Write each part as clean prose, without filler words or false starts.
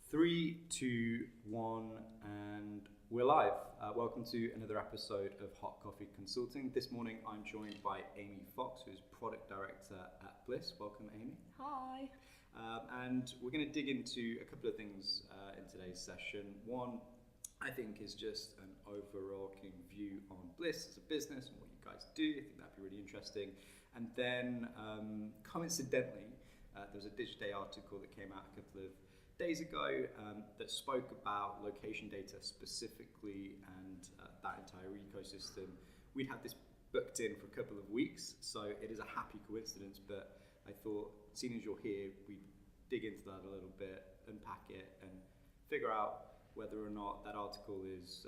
Three, two, one, and we're live. Welcome to another episode of Hot Coffee Consulting. This morning I'm joined by Amy Fox, who's Product Director at Blis. Welcome, Amy. Hi. And we're going to dig into a couple of things in today's session. One, I think, is just an overarching view on Blis as a business and what you guys do. I think that'd be really interesting. And then, coincidentally, there was a Digiday article that came out a couple of days ago that spoke about location data specifically and that entire ecosystem. We'd had this booked in for a couple of weeks, so it is a happy coincidence, but I thought, seeing as you're here, we'd dig into that a little bit, unpack it, and figure out whether or not that article is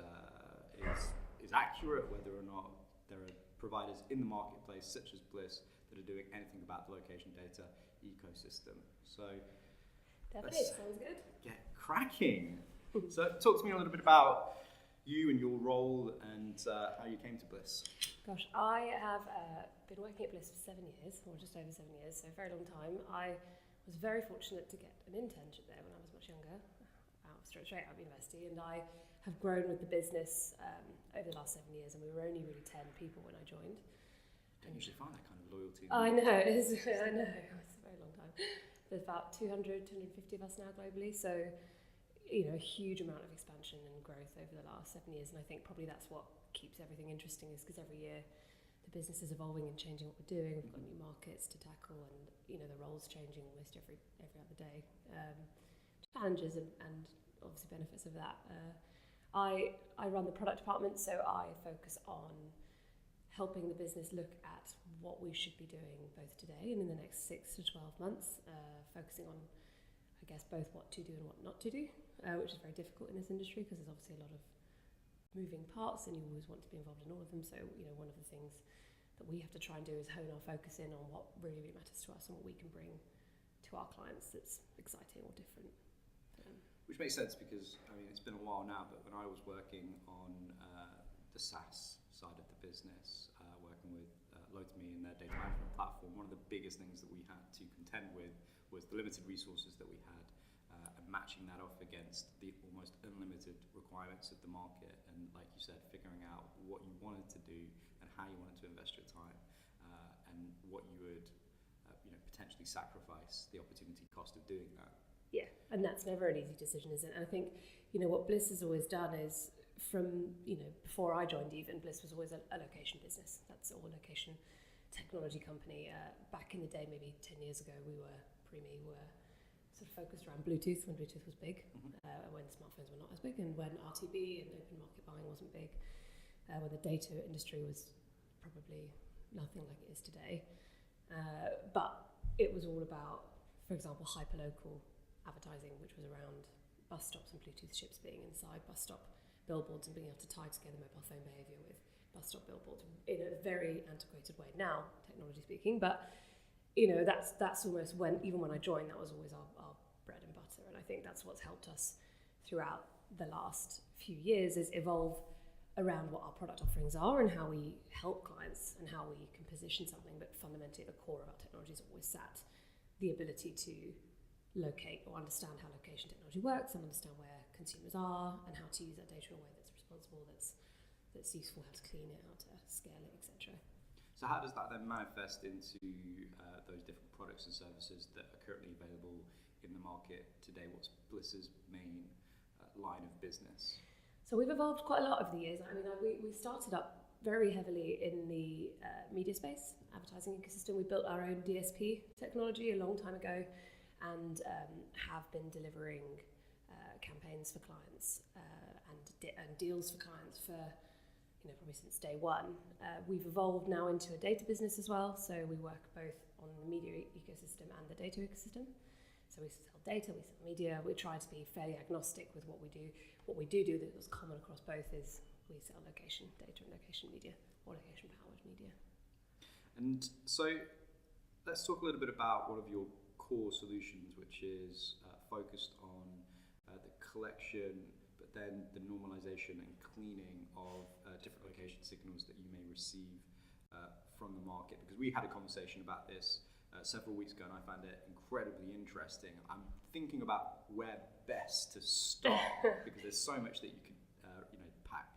accurate, whether or not there are providers in the marketplace, such as Blis, that are doing anything about the location data ecosystem. So Definitely, sounds good. Get cracking. So talk to me a little bit about you and your role and how you came to Blis. Gosh, I have been working at Blis for 7 years, or just over 7 years, so a very long time. I was very fortunate to get an internship there when I was much younger, straight out of university, and I have grown with the business over the last 7 years, and we were only really 10 people when I joined. Don't usually find that kind of loyalty. I know, it's a very long time. There's about 200, 250 of us now globally, so a huge amount of expansion and growth over the last 7 years, and I think probably that's what keeps everything interesting, is because every year the business is evolving and changing what we're doing. We've got new markets to tackle, and the role's changing almost every other day. Challenges and obviously benefits of that. I run the product department, so I focus on helping the business look at what we should be doing both today and in the next 6 to 12 months, focusing on, I guess, both what to do and what not to do, which is very difficult in this industry because there's obviously a lot of moving parts and you always want to be involved in all of them. So, one of the things that we have to try and do is hone our focus in on what really, really matters to us and what we can bring to our clients that's exciting or different. Which makes sense because, it's been a while now, but when I was working on the SaaS side of the business, working with Load2Me and their data management platform, one of the biggest things that we had to contend with was the limited resources that we had and matching that off against the almost unlimited requirements of the market. And like you said, figuring out what you wanted to do and how you wanted to invest your time and what you would potentially sacrifice the opportunity cost of doing that. Yeah, and that's never an easy decision, is it? And I think, what Blis has always done is from, before I joined even, Blis was always a location business. That's all location technology company. Back in the day, maybe 10 years ago, we were sort of focused around Bluetooth when Bluetooth was big, when smartphones were not as big, and when RTB and open market buying wasn't big, when the data industry was probably nothing like it is today. But it was all about, for example, hyperlocal advertising, which was around bus stops and Bluetooth chips being inside bus stop billboards and being able to tie together mobile phone behaviour with bus stop billboards in a very antiquated way now, technology speaking. But that's almost even when I joined, that was always our bread and butter, and I think that's what's helped us throughout the last few years is evolve around what our product offerings are and how we help clients and how we can position something. But fundamentally, at the core of our technology is always sat the ability to locate or understand how location technology works and understand where consumers are and how to use that data in a way that's responsible, that's useful, how to clean it, how to scale it, etc. So how does that then manifest into those different products and services that are currently available in the market today? What's Blis's main line of business? So we've evolved quite a lot over the years. We started up very heavily in the media space, advertising ecosystem. We built our own DSP technology a long time ago, and have been delivering campaigns for clients and deals for clients for probably since day one. We've evolved now into a data business as well, so we work both on the media ecosystem and the data ecosystem. So we sell data, we sell media. We try to be fairly agnostic with what we do. What we do that's common across both is we sell location data and location media, or location powered media. And so let's talk a little bit about one of your core solutions, which is focused on the collection, but then the normalization and cleaning of different location signals that you may receive from the market. Because we had a conversation about this several weeks ago, and I found it incredibly interesting. I'm thinking about where best best to start because there's so much that you could pack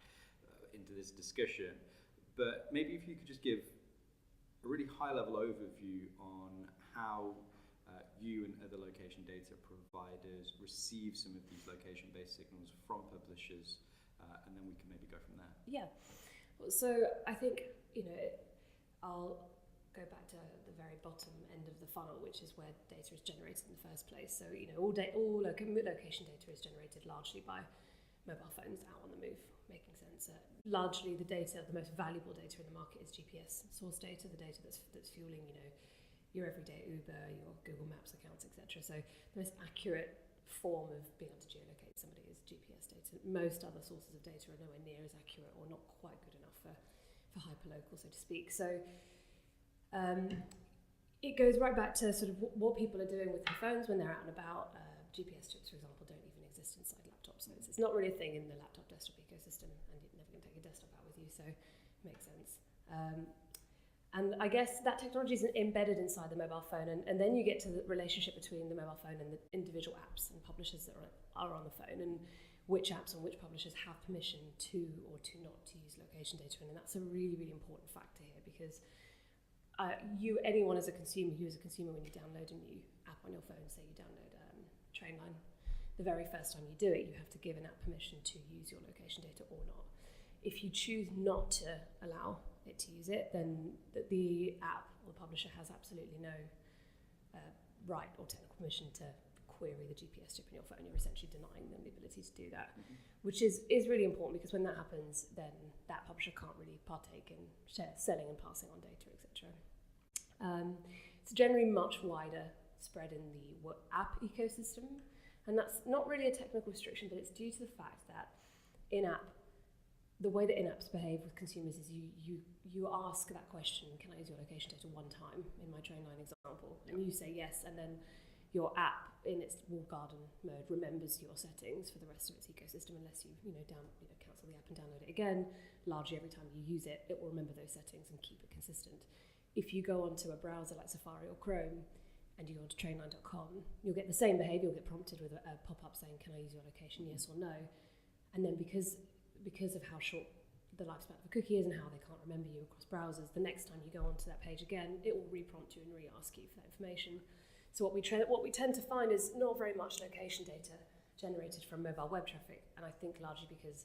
into this discussion. But maybe if you could just give a really high-level overview on how you and other location data providers receive some of these location-based signals from publishers, and then we can maybe go from there. Yeah. So I think, I'll go back to the very bottom end of the funnel, which is where data is generated in the first place. So, all location data is generated largely by mobile phones out on the move, making sense. Largely the most valuable data in the market is GPS source data, the data that's fueling, your everyday Uber, your Google Maps accounts, etc. So the most accurate form of being able to geolocate somebody is GPS data. Most other sources of data are nowhere near as accurate or not quite good enough for hyperlocal, so to speak. So it goes right back to sort of what people are doing with their phones when they're out and about. GPS chips, for example, don't even exist inside laptops, so it's not really a thing in the laptop desktop ecosystem, and you're never going to take a desktop out with you, so it makes sense. And I guess that technology is embedded inside the mobile phone, and then you get to the relationship between the mobile phone and the individual apps and publishers that are on the phone, and which apps and which publishers have permission to or to not to use location data. And that's a really, really important factor here, because anyone as a consumer, when you download a new app on your phone, say you download Trainline, the very first time you do it, you have to give an app permission to use your location data or not. If you choose not to allow it to use it, then the app or the publisher has absolutely no right or technical permission to query the GPS chip in your phone. You're essentially denying them the ability to do that, which is really important, because when that happens, then that publisher can't really partake in selling and passing on data, etc. It's generally much wider spread in the app ecosystem, and that's not really a technical restriction, but it's due to the fact that the way that in-apps behave with consumers is you ask that question, can I use your location data one time, in my Trainline example, and you say yes, and then your app in its walled garden mode remembers your settings for the rest of its ecosystem, unless you cancel the app and download it again. Largely every time you use it, it will remember those settings and keep it consistent. If you go onto a browser like Safari or Chrome and you go onto trainline.com, you'll get the same behavior. You'll get prompted with a pop-up saying, can I use your location, yes or no? And then because of how short the lifespan of a cookie is and how they can't remember you across browsers, the next time you go onto that page again, it will re-prompt you and re-ask you for that information. So what we tend to find is not very much location data generated from mobile web traffic, and I think largely because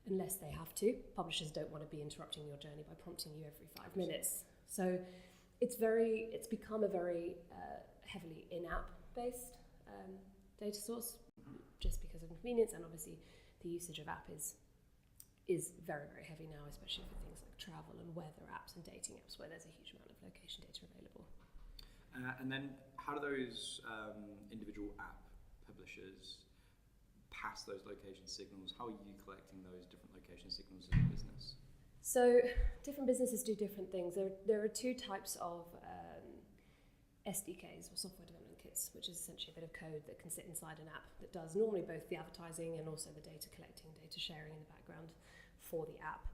unless they have to, publishers don't want to be interrupting your journey by prompting you every 5 minutes. So it's become a very heavily in-app based data source, just because of convenience, and obviously the usage of app is very, very heavy now, especially for things like travel and weather apps and dating apps, where there's a huge amount of location data available. And then how do those individual app publishers pass those location signals? How are you collecting those different location signals as a business? So different businesses do different things. There are two types of Sdks, or software development kits, which is essentially a bit of code that can sit inside an app that does normally both the advertising and also the data collecting, data sharing in the background for the app.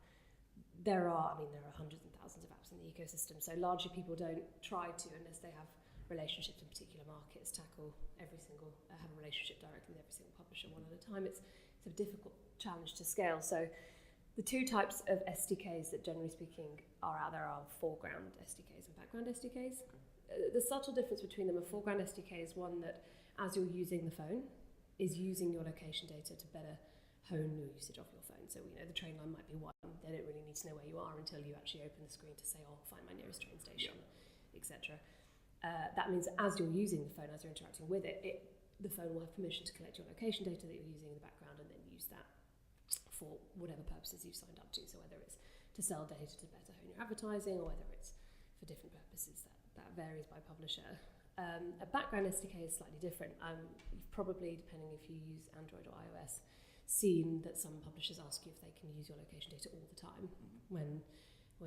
There are hundreds and thousands of apps in the ecosystem, so largely people don't try to, unless they have relationships in particular markets, have a relationship directly with every single publisher one at a time. It's a difficult challenge to scale. So the two types of Sdks that generally speaking are out there are foreground Sdks and background Sdks. The subtle difference between them, a foreground SDK is one that, as you're using the phone, is using your location data to better hone your usage of your phone. So the Trainline might be one. They don't really need to know where you are until you actually open the screen to say, find my nearest train station, etc. That means as you're using the phone, as you're interacting with it, the phone will have permission to collect your location data that you're using in the background and then use that for whatever purposes you've signed up to. So whether it's to sell data to better hone your advertising, or whether it's for different purposes, that varies by publisher. A background SDK is slightly different. You've probably, depending if you use Android or iOS, seen that some publishers ask you if they can use your location data all the time when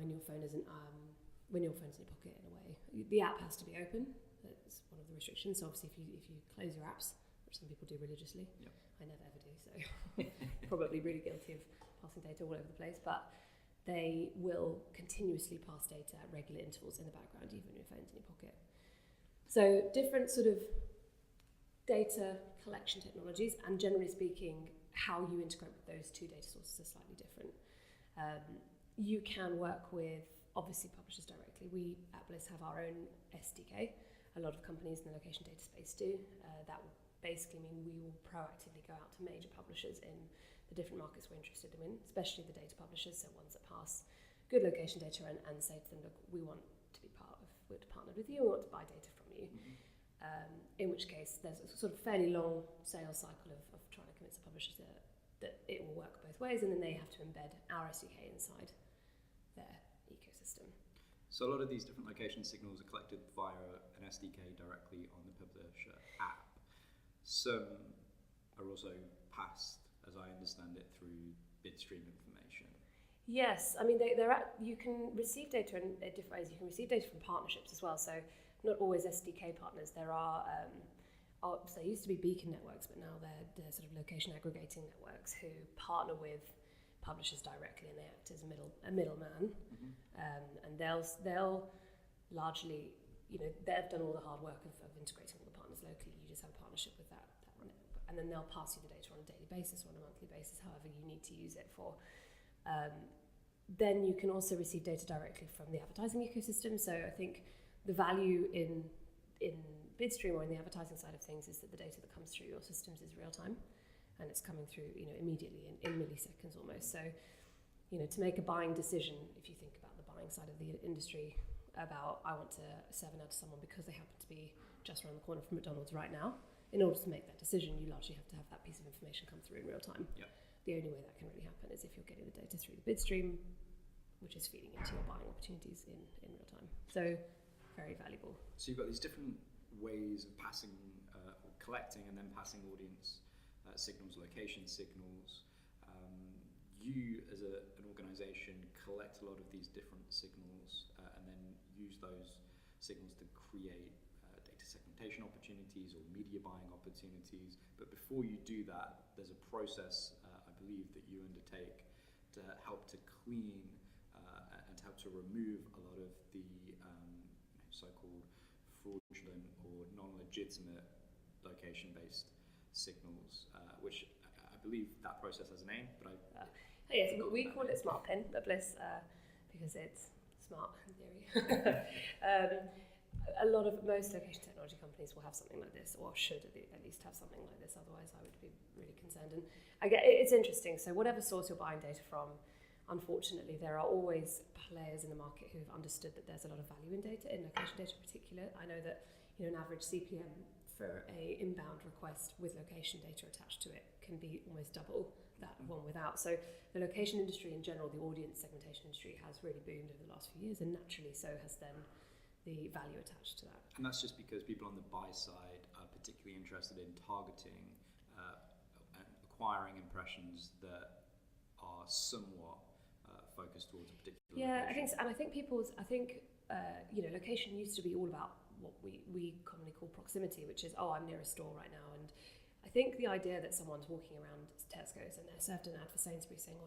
your phone isn't in your pocket in a way. The app has to be open. That's one of the restrictions. So obviously, if you close your apps, which some people do religiously, I never ever do. So probably really guilty of passing data all over the place, but they will continuously pass data at regular intervals in the background, even when your phone's in your pocket. So different sort of data collection technologies, and generally speaking, how you integrate with those two data sources are slightly different. You can work with, obviously, publishers directly. We at Blis have our own SDK. A lot of companies in the location data space do. That will basically mean we will proactively go out to major publishers in the different markets we're interested in, especially the data publishers, so ones that pass good location data, and say to them, look, we want to be we're partnered with you, we want to buy data from you. In which case, there's a sort of fairly long sales cycle of trying to convince the publishers that it will work both ways, and then they have to embed our SDK inside their ecosystem. So a lot of these different location signals are collected via an SDK directly on the publisher app. Some are also passed, as I understand it, through bidstream information. Yes, I mean, you can receive data in different ways. You can receive data from partnerships as well, so not always SDK partners. There are, so they used to be beacon networks, but now they're sort of location aggregating networks who partner with publishers directly, and they act as a middleman. And they'll largely, they've done all the hard work of integrating all the partners locally. You just have a partnership with that and then they'll pass you the data on a daily basis or on a monthly basis, however you need to use it for. Then you can also receive data directly from the advertising ecosystem. So I think the value in bidstream or in the advertising side of things is that the data that comes through your systems is real time, and it's coming through immediately in milliseconds almost. So to make a buying decision, if you think about the buying side of the industry, about I want to serve an ad to someone because they happen to be just around the corner from McDonald's right now, in order to make that decision, you largely have to have that piece of information come through in real time. Yeah. The only way that can really happen is if you're getting the data through the bidstream, which is feeding into your buying opportunities in real time. So very valuable. So you've got these different ways of passing, or collecting and then passing audience signals, location signals. You as an organisation collect a lot of these different signals and then use those signals to create data segmentation opportunities or media buying opportunities. But before you do that, there's a process, I believe, that you undertake to help to clean and to help to remove a lot of the so-called fraudulent or non-legitimate location-based signals, which I believe that process has a name, but yes, we call it smart pin at Blis because it's smart in theory. Most location technology companies will have something like this, or should at least have something like this. Otherwise, I would be really concerned. And it's interesting. So whatever source you're buying data from, unfortunately, there are always players in the market who have understood that there's a lot of value in data, in location data in particular. I know that an average CPM for a inbound request with location data attached to it can be almost double that of one without. So the location industry in general, the audience segmentation industry, has really boomed over the last few years, and naturally so has then the value attached to that. And that's just because people on the buy side are particularly interested in targeting and acquiring impressions that are somewhat focused towards a particular location. I think so. And I think location used to be all about what we commonly call proximity, which is, I'm near a store right now. And I think the idea that someone's walking around Tesco's and they're served an ad for Sainsbury's saying,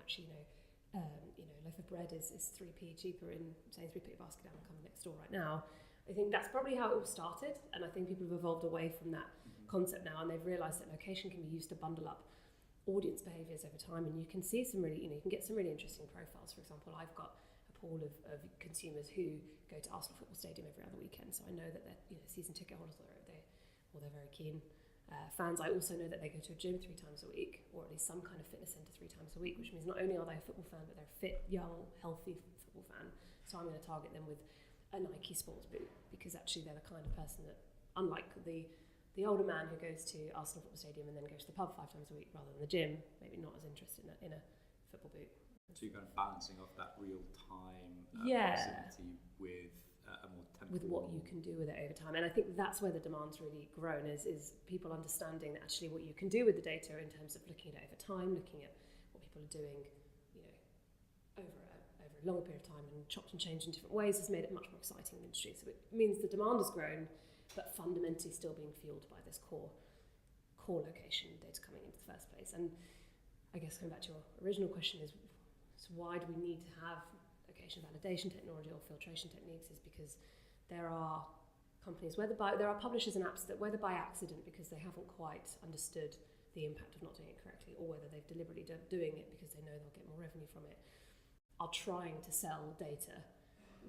loaf of bread is 3p cheaper in Sainsbury's, put your basket down and come next door right now. I think that's probably how it all started, and I think people have evolved away from that concept now, and they've realised that location can be used to bundle up audience behaviours over time, and you can see some really, you can get some really interesting profiles. For example, I've got a pool of consumers who go to Arsenal Football Stadium every other weekend, so I know that they're season ticket holders, they're very keen. Fans, I also know that they go to a gym 3 times a week, or at least some kind of fitness centre 3 times a week, which means not only are they a football fan, but they're a fit, young, healthy football fan. So I'm going to target them with a Nike sports boot, because actually they're the kind of person that, unlike the older man who goes to Arsenal Football Stadium and then goes to the pub 5 times a week rather than the gym, maybe not as interested in a football boot. So you're kind of balancing off that real-time proximity with a more temporal... with what you can do with it over time. And I think that's where the demand's really grown, is people understanding that actually what you can do with the data in terms of looking at it over time, looking at what people are doing, over a longer period of time and chopped and changed in different ways, has made it much more exciting in the industry. So it means the demand has grown, but fundamentally still being fueled by this core location data coming into the first place. And I guess coming back to your original question is, so why do we need to have location validation technology or filtration techniques, is because there are companies, there are publishers and apps that, whether by accident because they haven't quite understood the impact of not doing it correctly, or whether they've deliberately doing it because they know they'll get more revenue from it, are trying to sell data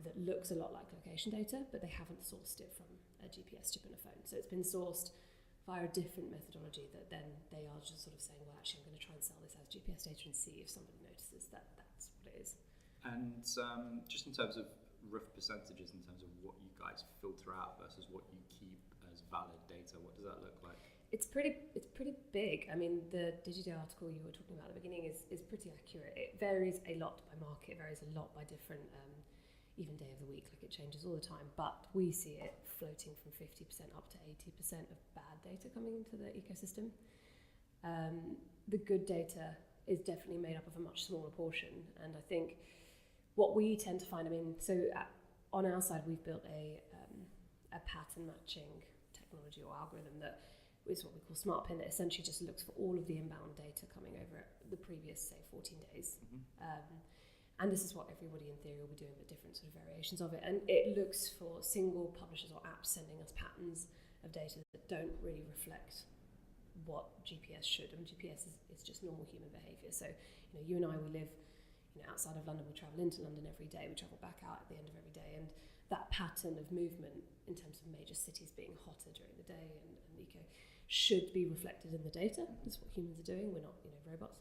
that looks a lot like location data, but they haven't sourced it from a GPS chip in a phone. So it's been sourced via a different methodology that then they are just sort of saying, well, actually, I'm going to try and sell this as GPS data and see if somebody notices that that's what it is. And just in terms of rough percentages, in terms of what you guys filter out versus what you keep as valid data, what does that look like? It's pretty big. I mean, the Digiday article you were talking about at the beginning is pretty accurate. It varies a lot by market, it varies a lot by different, even day of the week, like it changes all the time. But we see it floating from 50% up to 80% of bad data coming into the ecosystem. The good data is definitely made up of a much smaller portion, and I think what we tend to find, on our side, we've built a pattern matching technology or algorithm that is what we call smart pin, that essentially just looks for all of the inbound data coming over the previous, say, 14 days. And this is what everybody in theory will be doing, but different sort of variations of it. And it looks for single publishers or apps sending us patterns of data that don't really reflect what GPS should. I mean, GPS is just normal human behaviour. So, you and I, we live outside of London, we travel into London every day, we travel back out at the end of every day, and that pattern of movement in terms of major cities being hotter during the day and should be reflected in the data. That's what humans are doing. We're not robots.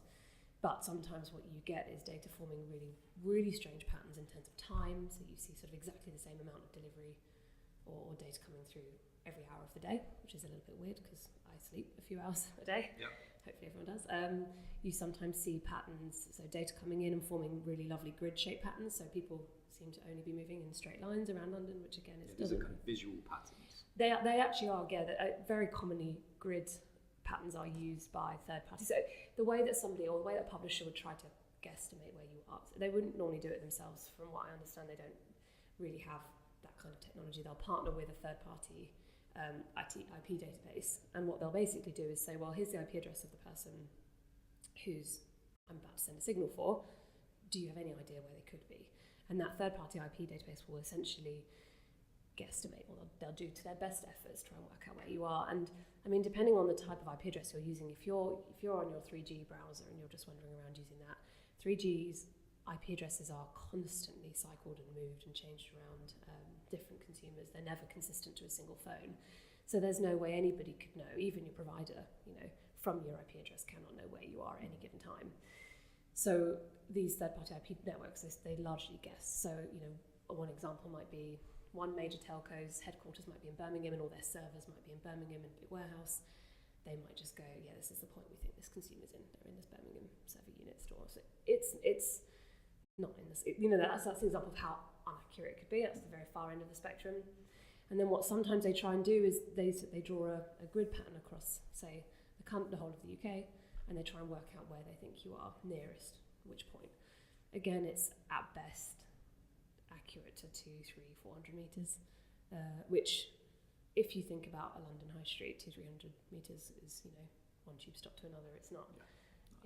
But sometimes what you get is data forming really, really strange patterns in terms of time. So you see sort of exactly the same amount of delivery or data coming through every hour of the day, which is a little bit weird because I sleep a few hours a day. Yep. Hopefully everyone does. You sometimes see patterns, so data coming in and forming really lovely grid-shaped patterns. So people seem to only be moving in straight lines around London, which again is these are kind of visual patterns. They actually are. Yeah, very commonly grid patterns are used by third parties. So the way that somebody or the way that a publisher would try to guesstimate where you are, they wouldn't normally do it themselves. From what I understand, they don't really have that kind of technology. They'll partner with a third party IP database, and what they'll basically do is say, well, here's the IP address of the person who's I'm about to send a signal for. Do you have any idea where they could be? And that third party IP database will essentially guesstimate, or they'll do to their best efforts try and work out where you are. And I mean, depending on the type of IP address you're using, if you're on your 3G browser and you're just wandering around using that, 3G's IP addresses are constantly cycled and moved and changed around different consumers. They're never consistent to a single phone. So there's no way anybody could know, even your provider, from your IP address cannot know where you are at any given time. So these third-party IP networks, they largely guess. So, one example might be one major telco's headquarters might be in Birmingham and all their servers might be in Birmingham in a big warehouse. They might just go, yeah, this is the point we think this consumer's in. They're in this Birmingham server unit store. So it's not in this, that's an example of how inaccurate it could be. That's the very far end of the spectrum. And then what sometimes they try and do is they draw a grid pattern across, say, the whole of the UK, and they try and work out where they think you are nearest, which point. Again, it's at best accurate to 200, 300, 400 metres, which, if you think about a London high street, 200, 300 metres is, one tube stop to another. It's not,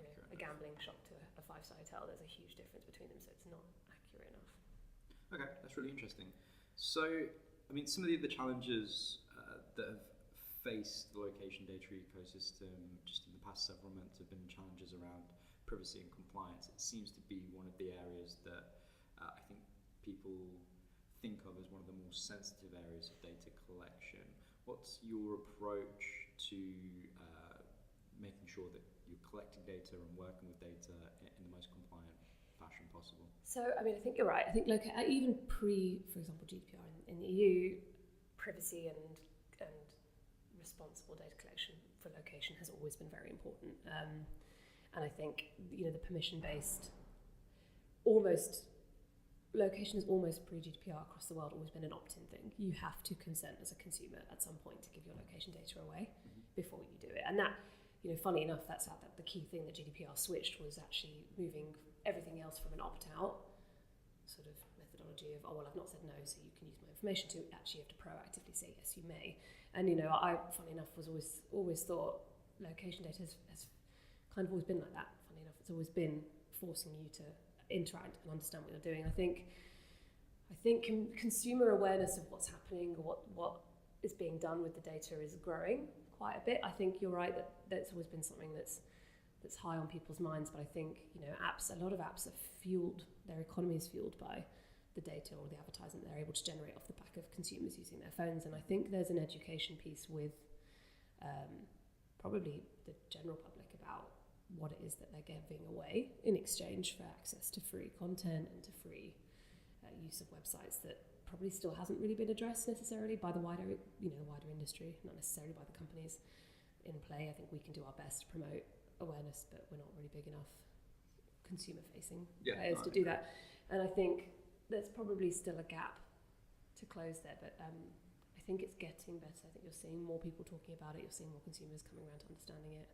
a gambling shop to a five-star hotel. There's a huge difference between them, so it's not accurate enough. Okay, that's really interesting. So, I mean, some of the other challenges that have faced the location data ecosystem just in the past several months have been challenges around privacy and compliance. It seems to be one of the areas that I think people think of as one of the more sensitive areas of data collection. What's your approach to making sure that you're collecting data and working with data in the most compliant fashion possible? So, I mean, I think you're right. I think even for example, GDPR in the EU, privacy and responsible data collection for location has always been very important. And I think, the permission-based, location is almost pre-GDPR across the world always been an opt-in thing. You have to consent as a consumer at some point to give your location data away before you do it. And that, funny enough, that's how the key thing that GDPR switched was actually moving everything else from an opt-out sort of methodology of, I've not said no, so you can use my information, to actually you have to proactively say yes, you may. And I, funny enough, was always thought location data has kind of always been like that. Funny enough, it's always been forcing you to interact and understand what you're doing. I think consumer awareness of what's happening, or what is being done with the data is growing quite a bit. I think you're right that that's always been something that's high on people's minds, but I think, you know, a lot of apps are fueled, their economy is fueled by the data or the advertising they're able to generate off the back of consumers using their phones. And I think there's an education piece with probably the general public about what it is that they're giving away in exchange for access to free content and to free use of websites that probably still hasn't really been addressed necessarily by the wider industry, not necessarily by the companies in play. I think we can do our best to promote awareness, but we're not really big enough consumer-facing players to do that. And I think there's probably still a gap to close there, but I think it's getting better. I think you're seeing more people talking about it. You're seeing more consumers coming around to understanding it.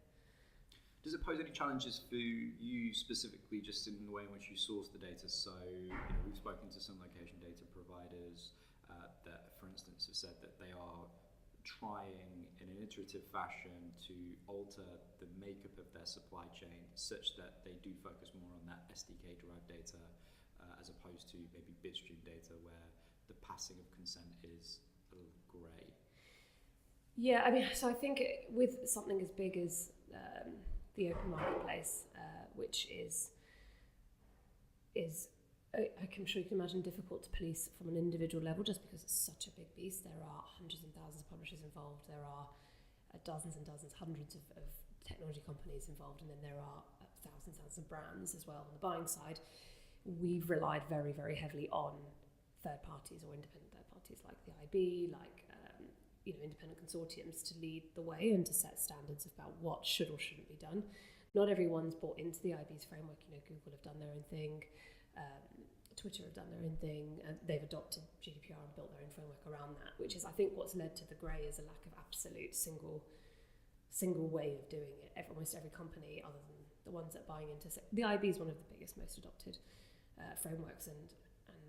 Does it pose any challenges for you specifically, just in the way in which you source the data? So, you know, we've spoken to some location data providers that, for instance, have said that they are trying in an iterative fashion to alter the makeup of their supply chain such that they do focus more on that SDK derived data as opposed to maybe bitstream data where the passing of consent is a little grey. Yeah, I mean, so I think with something as big as the open marketplace, which is I'm sure you can imagine difficult to police from an individual level, just because it's such a big beast. There are hundreds and thousands of publishers involved. There are dozens and dozens, hundreds of technology companies involved, and then there are thousands of brands as well on the buying side. We've relied very, very heavily on third parties or independent third parties like the IB, like independent consortiums to lead the way and to set standards about what should or shouldn't be done. Not everyone's bought into the IB's framework. You know, Google have done their own thing. Twitter have done their own thing, and they've adopted GDPR and built their own framework around that, which is, I think, what's led to the grey is a lack of absolute single way of doing it. Almost every company, other than the ones that are buying into the IB is one of the biggest, most adopted frameworks, and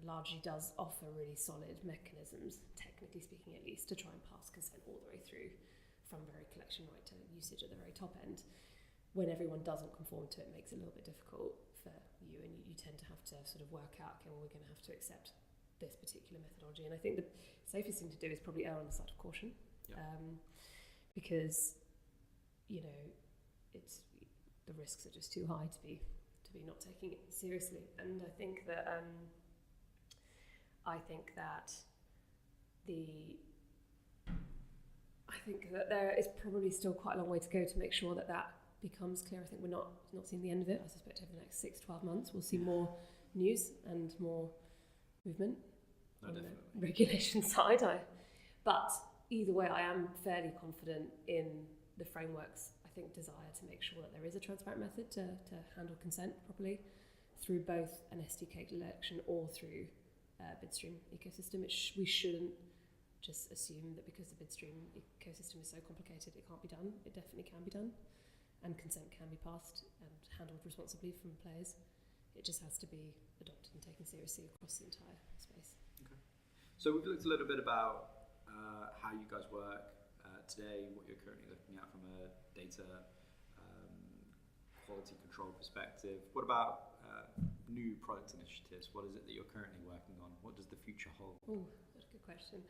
largely does offer really solid mechanisms, technically speaking at least, to try and pass consent all the way through from very collection right to usage at the very top end. When everyone doesn't conform to it, makes it a little bit difficult for you, and you tend to have to sort of work out, okay, well, we're going to have to accept this particular methodology. And I think the safest thing to do is probably err on the side of caution, because, you know, it's the risks are just too high to be not taking it seriously. And I think that there is probably still quite a long way to go to make sure that becomes clear. I think we're not seeing the end of it. I suspect over the next 6-12 months we'll see more news and more movement on the regulation side. But either way, I am fairly confident in the framework's, I think, desire to make sure that there is a transparent method to handle consent properly through both an SDK collection or through Bitstream ecosystem. We shouldn't just assume that because the Bitstream ecosystem is so complicated it can't be done. It definitely can be done, and consent can be passed and handled responsibly from players. It just has to be adopted and taken seriously across the entire space. Okay. So we've looked a little bit about how you guys work today, what you're currently looking at from a data quality control perspective. What about new product initiatives? What is it that you're currently working on? What does the future hold? Oh, that's a good question.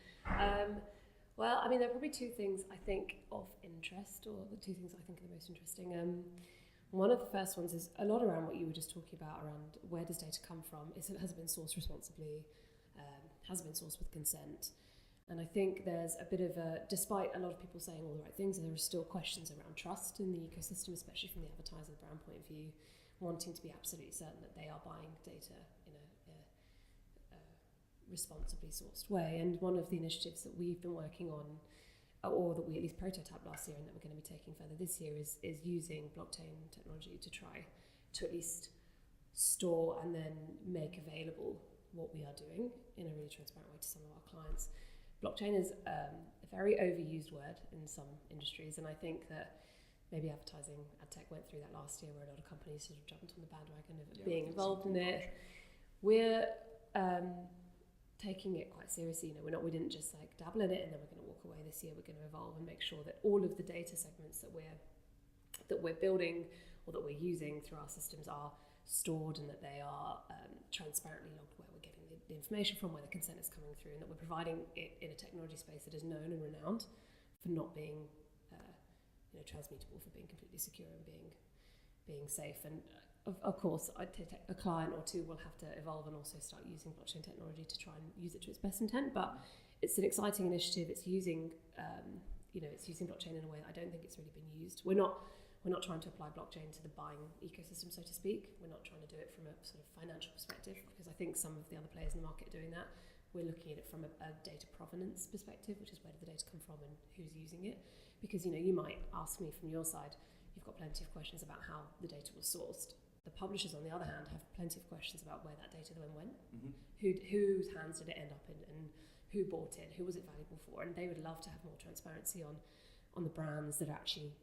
Well, I mean, there are probably two things I think of interest, or the two things I think are the most interesting. One of the first ones is a lot around what you were just talking about, around where does data come from? Has it been sourced responsibly? Has it been sourced with consent? And I think there's a bit of despite a lot of people saying all the right things, there are still questions around trust in the ecosystem, especially from the advertiser brand point of view, wanting to be absolutely certain that they are buying data in a responsibly sourced way. And one of the initiatives that we've been working on, or that we at least prototyped last year and that we're going to be taking further this year, is using blockchain technology to try to at least store and then make available what we are doing in a really transparent way to some of our clients. Blockchain is a very overused word in some industries, and I think that maybe advertising, ad tech went through that last year, where a lot of companies sort of jumped on the bandwagon of being involved in it. We're taking it quite seriously. You know, we didn't just like dabble in it and then we're going to walk away. This year we're going to evolve and make sure that all of the data segments that we're building or that we're using through our systems are stored and that they are transparently logged where we're getting the information from, where the consent is coming through, and that we're providing it in a technology space that is known and renowned for not being transmutable, for being completely secure and being safe. And of course, a client or two will have to evolve and also start using blockchain technology to try and use it to its best intent. But it's an exciting initiative. It's using blockchain in a way that I don't think it's really been used. We're not trying to apply blockchain to the buying ecosystem, so to speak. We're not trying to do it from a sort of financial perspective, because I think some of the other players in the market are doing that. We're looking at it from a data provenance perspective, which is where did the data come from and who's using it. Because you might ask me from your side, you've got plenty of questions about how the data was sourced. The publishers, on the other hand, have plenty of questions about where that data then went, whose hands did it end up in, and who bought it, who was it valuable for, and they would love to have more transparency on the brands that are actually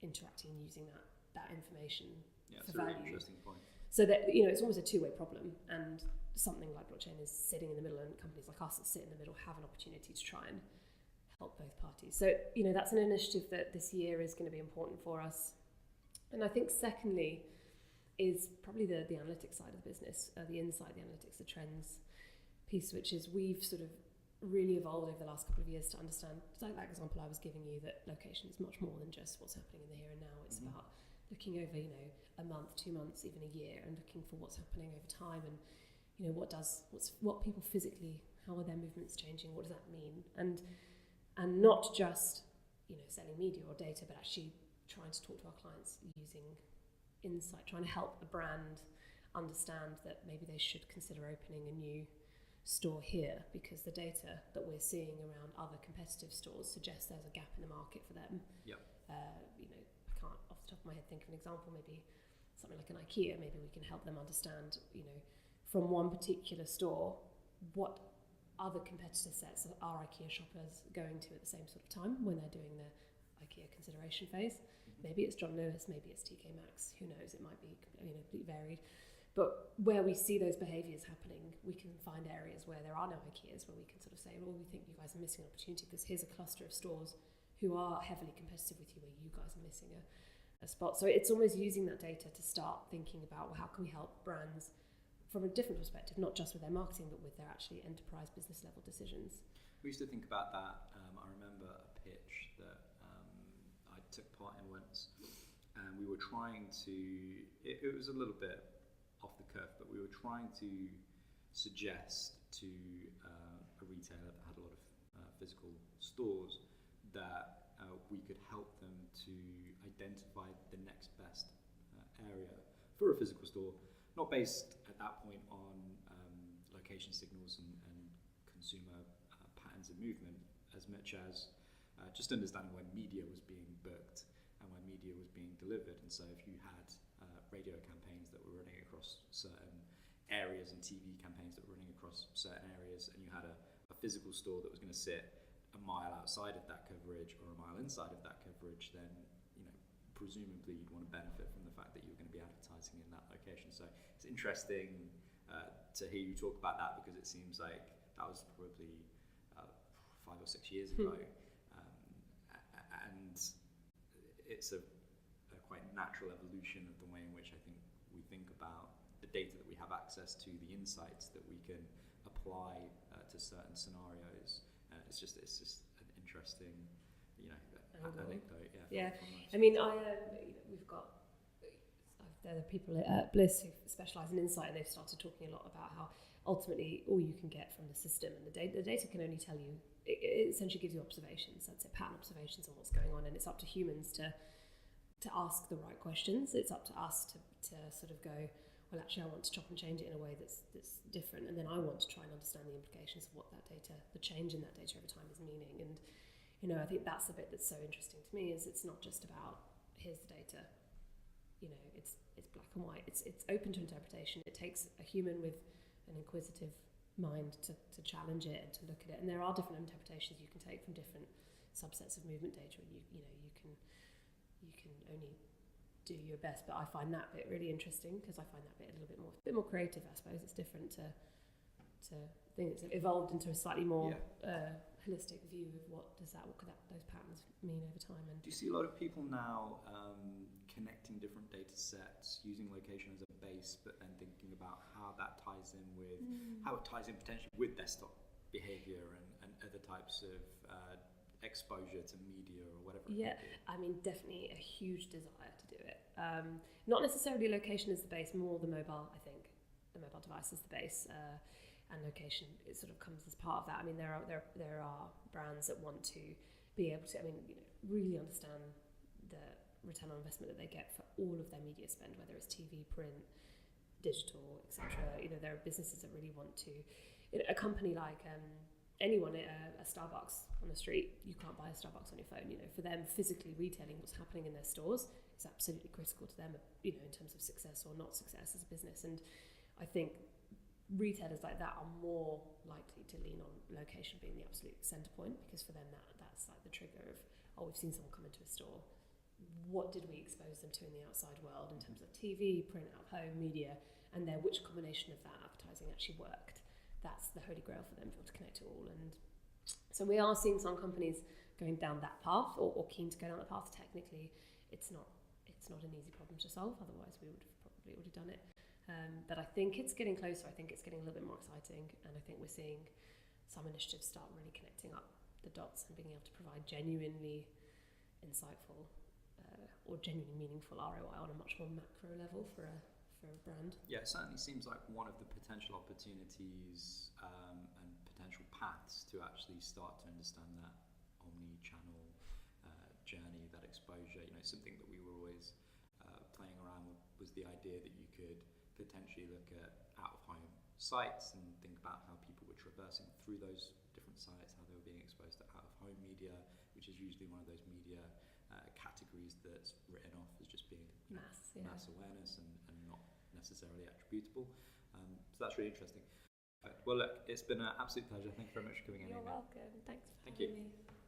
interacting and using that information for value. Really interesting point. So that it's almost a two-way problem, and something like blockchain is sitting in the middle, and companies like us that sit in the middle have an opportunity to try and help both parties. So that's an initiative that this year is going to be important for us. And I think secondly is probably the analytics side of the business, the insight, the analytics, the trends piece, which is we've sort of really evolved over the last couple of years to understand, like that example I was giving you, that location is much more than just what's happening in the here and now. It's about looking over a month, 2 months, even a year, and looking for what's happening over time, and what people physically, how are their movements changing, what does that mean, and not just selling media or data, but actually trying to talk to our clients using insight, trying to help a brand understand that maybe they should consider opening a new store here, because the data that we're seeing around other competitive stores suggests there's a gap in the market for them. I can't off the top of my head think of an example. Maybe something like an IKEA, maybe we can help them understand from one particular store what other competitor sets are IKEA shoppers going to at the same sort of time when they're doing their IKEA consideration phase. Maybe it's John Lewis, maybe it's TK Maxx, who knows, it might be completely varied. But where we see those behaviours happening, we can find areas where there are no IKEAs, where we can sort of say, well, we think you guys are missing an opportunity, because here's a cluster of stores who are heavily competitive with you, where you guys are missing a spot. So it's almost using that data to start thinking about, well, how can we help brands from a different perspective, not just with their marketing, but with their actually enterprise business level decisions. We used to think about that. I remember a pitch that I took part in once, and we were trying to, it was a little bit off the cuff, but we were trying to suggest to a retailer that had a lot of physical stores that we could help them to identify the next best area for a physical store, not based at that point on location signals and consumer patterns of movement, as much as just understanding when media was being booked and when media was being delivered. And so if you had radio campaigns that were running across certain areas and TV campaigns that were running across certain areas, and you had a physical store that was going to sit a mile outside of that coverage or a mile inside of that coverage, then presumably you'd want to benefit from the fact that you're going to be advertising in that location. So it's interesting to hear you talk about that, because it seems like that was probably 5 or 6 years ago, and it's a quite natural evolution of the way in which I think we think about the data that we have access to, the insights that we can apply to certain scenarios. It's just an interesting, anecdote. Yeah. I mean, we've got there are people at Blis who specialise in insight, and they've started talking a lot about how ultimately all you can get from the system, and the data can only tell you, it essentially gives you observations, that's it, pattern observations on what's going on, and it's up to humans to ask the right questions. It's up to us to sort of go, well, actually I want to chop and change it in a way that's different, and then I want to try and understand the implications of what that data, the change in that data over time is meaning. And I think that's the bit that's so interesting to me, is it's not just about here's the data, it's black and white, it's open to interpretation. It takes a human with an inquisitive mind to challenge it and to look at it, and there are different interpretations you can take from different subsets of movement data, and you can only do your best. But I find that bit really interesting, because I find that bit a little bit more creative, I suppose. It's different to things. It's evolved into a slightly more holistic view of what could those patterns mean over time. And do you see a lot of people now connecting different data sets, using location as a space, but then thinking about how that ties in with, how it ties in potentially with desktop behaviour and other types of exposure to media or whatever. Yeah, I mean, definitely a huge desire to do it. Not necessarily location as the base, more the mobile, I think. The mobile device is the base, and location, it sort of comes as part of that. I mean, there are brands that want to be able to, really understand the return on investment that they get for all of their media spend, whether it's TV, print, digital, etc. There are businesses that really want to. A company like anyone, a Starbucks on the street, you can't buy a Starbucks on your phone. For them, physically retailing what's happening in their stores is absolutely critical to them. In terms of success or not success as a business. And I think retailers like that are more likely to lean on location being the absolute centre point, because for them that's like the trigger of, we've seen someone come into a store. What did we expose them to in the outside world in terms of TV, print, out of home, media, and then which combination of that advertising actually worked? That's the holy grail for them, to connect to all. And so we are seeing some companies going down that path, or keen to go down that path. Technically, it's not an easy problem to solve, otherwise we would have probably already done it. But I think it's getting closer. I think it's getting a little bit more exciting, and I think we're seeing some initiatives start really connecting up the dots and being able to provide genuinely insightful or genuinely meaningful ROI on a much more macro level for a brand. Yeah, it certainly seems like one of the potential opportunities and potential paths to actually start to understand that omni-channel journey, that exposure. Something that we were always playing around with was the idea that you could potentially look at out-of-home sites and think about how people were traversing through those different sites, how they were being exposed to out-of-home media, which is usually one of those media categories that's written off as just being mass awareness and not necessarily attributable. So that's really interesting. Well, look, it's been an absolute pleasure. Thank you very much for coming in. You're welcome. Thanks for having having me.